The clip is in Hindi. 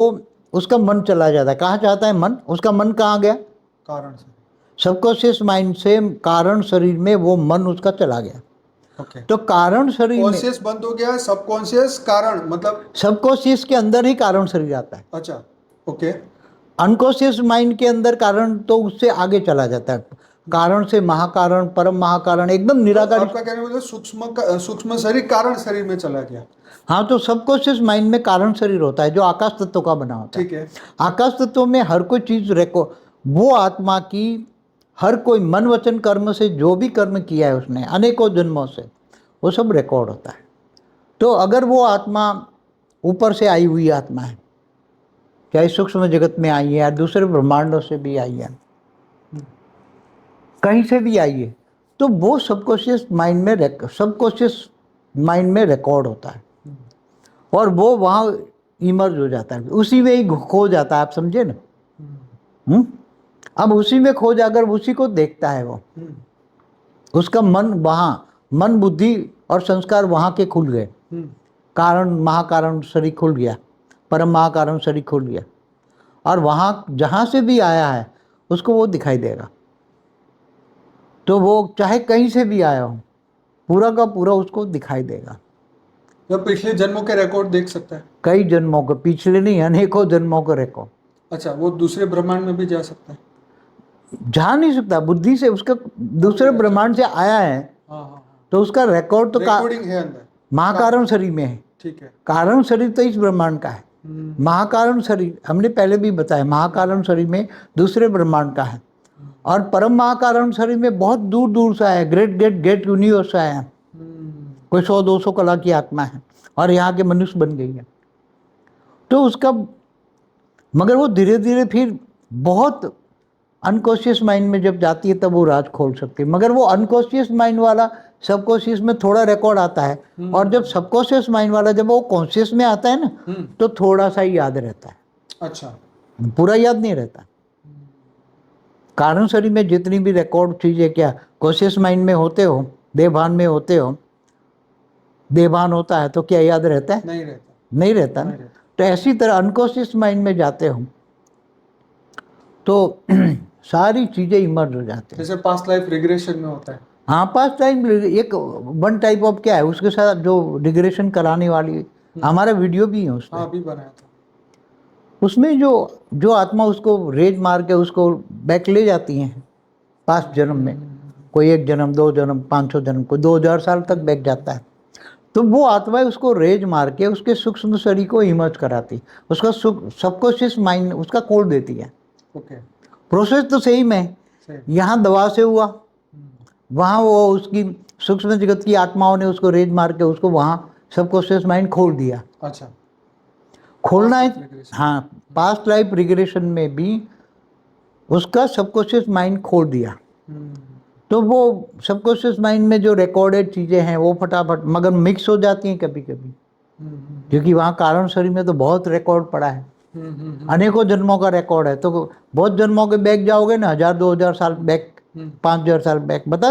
वो उसका मन चला जाता है। कहाँ जाता है मन? उसका मन कहाँ गया? कारण से। सबकॉन्शियस माइंड से कारण शरीर में वो मन उसका चला गया। ओके। तो कारण शरीर में, कॉन्शियस बंद हो गया, सबकॉन्शियस कारण मतलब। सबकॉन्शियस के अंदर ही कारण शरीर आता है। अच्छा। ओके। अनकॉन्शियस माइंड के अंदर कारण तो उससे आगे चला जाता है। कारण से महाकारण, परम महाकारण, एकदम तो निराकारी। आपका कहने मतलब सूक्ष्म शरीर कारण शरीर में चला गया। हाँ, तो सबकॉन्शियस माइंड में कारण शरीर होता है जो आकाश तत्व का बना होता है। ठीक है। आकाश तत्व में हर कोई चीज वो आत्मा की हर कोई मन वचन कर्म से जो भी कर्म किया है उसने अनेकों जन्मों से, वो सब रिकॉर्ड होता है। तो अगर वो आत्मा ऊपर से आई हुई आत्मा है, चाहे सूक्ष्म जगत में आई है या दूसरे ब्रह्मांडों से भी आई है, कहीं से भी आई है, तो वो सबकॉन्शियस माइंड में रिकॉर्ड होता है और वो वहाँ इमर्ज हो जाता है, उसी में ही खो जाता है। आप समझे ना? अब उसी में खो जाकर उसी को देखता है वो। उसका मन वहाँ, मन बुद्धि और संस्कार वहाँ के खुल गए। कारण महाकारण शरीर खुल गया, परम महाकारण शरीर खुल गया, और वहाँ जहाँ से भी आया है उसको वो दिखाई देगा। तो वो चाहे कहीं से भी आया हो, पूरा का पूरा उसको दिखाई देगा। तो पिछले जन्मों के रिकॉर्ड देख सकता है। कई जन्मों के, पिछले नहीं अनेकों जन्मों के रिकॉर्ड। अच्छा, वो दूसरे ब्रह्मांड में भी जा सकता है। जा नहीं सकता, बुद्धि से उसका दूसरे ब्रह्मांड से आया है। हाँ हाँ। तो उसका रिकॉर्ड तो रिकॉर्डिंग है अंदर महाकारण शरीर में है। ठीक है। कारण शरीर तो इस ब्रह्मांड का है। महाकारण शरीर हमने पहले भी बताया, महाकारण शरीर में दूसरे ब्रह्मांड का है। और परम महाकारण शरीर में बहुत दूर दूर से आया, ग्रेट ग्रेट ग्रेट यूनिवर्स आया, कोई 100-200 कला की आत्मा है और यहाँ के मनुष्य बन गई है। तो उसका, मगर वो धीरे धीरे फिर बहुत अनकॉन्शियस माइंड में जब जाती है तब वो राज खोल सकती है। मगर वो अनकॉन्शियस माइंड वाला सबकॉन्शियस में थोड़ा रिकॉर्ड आता है, और जब सबकॉन्शियस माइंड वाला जब वो कॉन्शियस में आता है ना, तो थोड़ा सा ही याद रहता है। अच्छा। पूरा याद नहीं रहता। कारण शरीर में जितनी भी रिकॉर्ड चीजें क्या कॉन्शियस माइंड में होते हो, देवभान में होते हो, देवभान होता है तो क्या याद रहता है? नहीं रहता। नहीं रहता ना। तो ऐसी तरह अनकॉन्शियस माइंड में जाते हो तो सारी चीजें इमर्ज हो जाती हैं। जैसे पास्ट लाइफ रिग्रेशन में होता है। हाँ, पास्ट टाइम एक वन टाइप ऑफ क्या है, उसके साथ जो रिग्रेशन कराने वाली हमारा वीडियो भी है उसमें। हाँ, अभी बनाया था। उसमें जो आत्मा उसको रेज मार के उसको बैक ले जाती हैं पास्ट जन्म में, कोई 1 जन्म 2 जन्म 500 जन्म, कोई 2000 साल तक बैक जाता है। तो वो आत्मा उसको रेज मार के उसके सूक्ष्म शरीर को इमर्ज कराती, उसका सबकॉन्शियस माइंड उसका कोड देती है। ओके। प्रोसेस तो सेम है। यहाँ दवा से हुआ, वहाँ वो उसकी सूक्ष्म जगत की आत्माओं ने उसको रेज मार के उसको वहाँ सबकॉन्शियस माइंड खोल दिया। अच्छा, खोलना है। हाँ, पास्ट लाइफ रिग्रेशन में भी उसका सबकॉन्शियस माइंड खोल दिया। तो वो सबकॉन्शियस माइंड में जो रिकॉर्डेड चीज़ें हैं वो फटाफट मगर मिक्स हो जाती हैं कभी कभी, क्योंकि वहाँ कारण शरीर में तो बहुत रिकॉर्ड पड़ा है, अनेकों जन्मों का रिकॉर्ड है। तो बहुत जन्मों के बैक जाओगे ना, 1000-2000 साल बैक, 5000 साल बैक, बता